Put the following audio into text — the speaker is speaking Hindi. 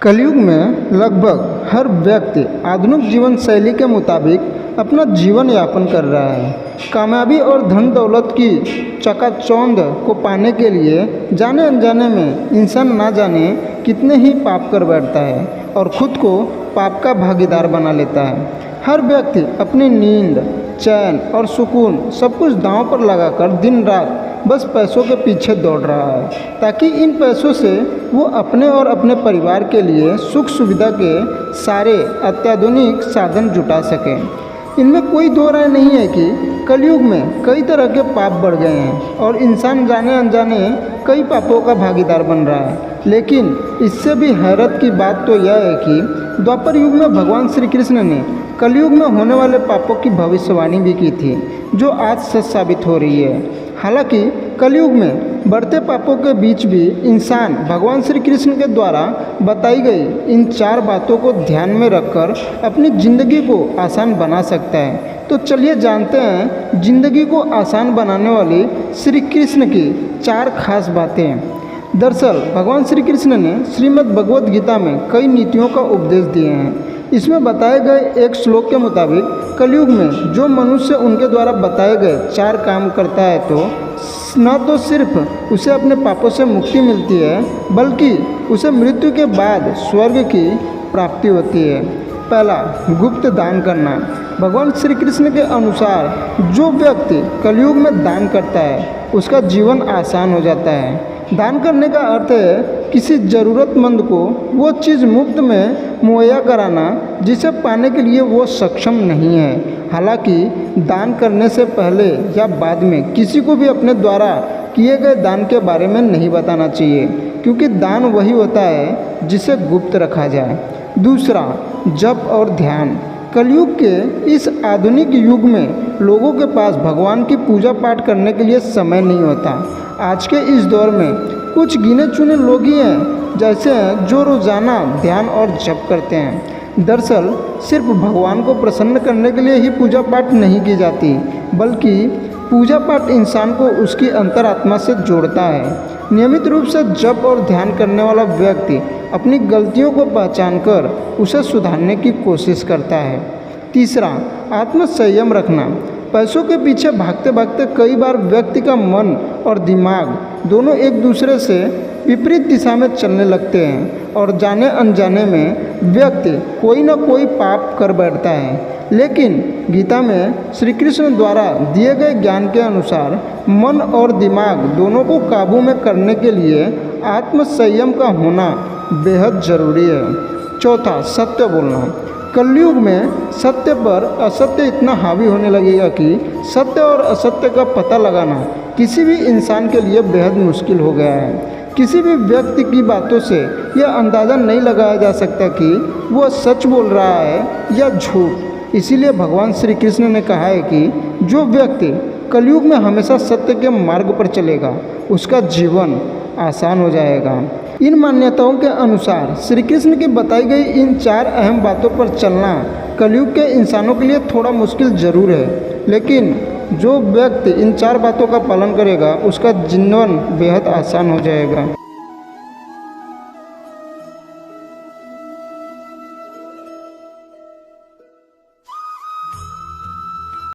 कलयुग में लगभग हर व्यक्ति आधुनिक जीवन शैली के मुताबिक अपना जीवन यापन कर रहा है। कामयाबी और धन दौलत की चकाचौंध को पाने के लिए जाने अनजाने में इंसान ना जाने कितने ही पाप कर बैठता है और खुद को पाप का भागीदार बना लेता है। हर व्यक्ति अपनी नींद, चैन और सुकून सब कुछ दांव पर लगाकर दिन रात बस पैसों के पीछे दौड़ रहा है ताकि इन पैसों से वो अपने और अपने परिवार के लिए सुख सुविधा के सारे अत्याधुनिक साधन जुटा सकें। इनमें कोई दो राय नहीं है कि कलयुग में कई तरह के पाप बढ़ गए हैं और इंसान जाने अनजाने कई पापों का भागीदार बन रहा है। लेकिन इससे भी हैरत की बात तो यह है कि द्वापर युग में भगवान श्री कृष्ण ने कलयुग में होने वाले पापों की भविष्यवाणी भी की थी, जो आज सच साबित हो रही है। हालांकि कलयुग में बढ़ते पापों के बीच भी इंसान भगवान श्री कृष्ण के द्वारा बताई गई इन 4 बातों को ध्यान में रखकर अपनी ज़िंदगी को आसान बना सकता है। तो चलिए जानते हैं ज़िंदगी को आसान बनाने वाली श्री कृष्ण की 4 खास बातें। दरअसल भगवान श्री कृष्ण ने श्रीमद् भगवद गीता में कई नीतियों का उपदेश दिए हैं। इसमें बताए गए एक श्लोक के मुताबिक कलयुग में जो मनुष्य उनके द्वारा बताए गए 4 काम करता है तो न तो सिर्फ उसे अपने पापों से मुक्ति मिलती है, बल्कि उसे मृत्यु के बाद स्वर्ग की प्राप्ति होती है। पहला, गुप्त दान करना। भगवान श्री कृष्ण के अनुसार जो व्यक्ति कलयुग में दान करता है उसका जीवन आसान हो जाता है। दान करने का अर्थ है किसी ज़रूरतमंद को वो चीज़ मुफ्त में मुहैया कराना जिसे पाने के लिए वो सक्षम नहीं है। हालांकि दान करने से पहले या बाद में किसी को भी अपने द्वारा किए गए दान के बारे में नहीं बताना चाहिए, क्योंकि दान वही होता है जिसे गुप्त रखा जाए। दूसरा, जप और ध्यान। कलयुग के इस आधुनिक युग में लोगों के पास भगवान की पूजा पाठ करने के लिए समय नहीं होता। आज के इस दौर में कुछ गिने चुने लोग ही हैं जैसे हैं जो रोज़ाना ध्यान और जप करते हैं। दरअसल सिर्फ भगवान को प्रसन्न करने के लिए ही पूजा पाठ नहीं की जाती, बल्कि पूजा पाठ इंसान को उसकी अंतरात्मा से जोड़ता है। नियमित रूप से जप और ध्यान करने वाला व्यक्ति अपनी गलतियों को पहचानकर उसे सुधारने की कोशिश करता है। तीसरा, आत्म संयम रखना। पैसों के पीछे भागते भागते कई बार व्यक्ति का मन और दिमाग दोनों एक दूसरे से विपरीत दिशा में चलने लगते हैं और जाने अनजाने में व्यक्ति कोई न कोई पाप कर बैठता है। लेकिन गीता में श्री कृष्ण द्वारा दिए गए ज्ञान के अनुसार मन और दिमाग दोनों को काबू में करने के लिए आत्म संयम का होना बेहद ज़रूरी है। चौथा, सत्य बोलना। कलयुग में सत्य पर असत्य इतना हावी होने लगेगा कि सत्य और असत्य का पता लगाना किसी भी इंसान के लिए बेहद मुश्किल हो गया है। किसी भी व्यक्ति की बातों से यह अंदाज़ा नहीं लगाया जा सकता कि वह सच बोल रहा है या झूठ। इसीलिए भगवान श्री कृष्ण ने कहा है कि जो व्यक्ति कलयुग में हमेशा सत्य के मार्ग पर चलेगा उसका जीवन आसान हो जाएगा। इन मान्यताओं के अनुसार श्री कृष्ण की बताई गई इन 4 अहम बातों पर चलना कलयुग के इंसानों के लिए थोड़ा मुश्किल ज़रूर है, लेकिन जो व्यक्ति इन 4 बातों का पालन करेगा उसका जीवन बेहद आसान हो जाएगा।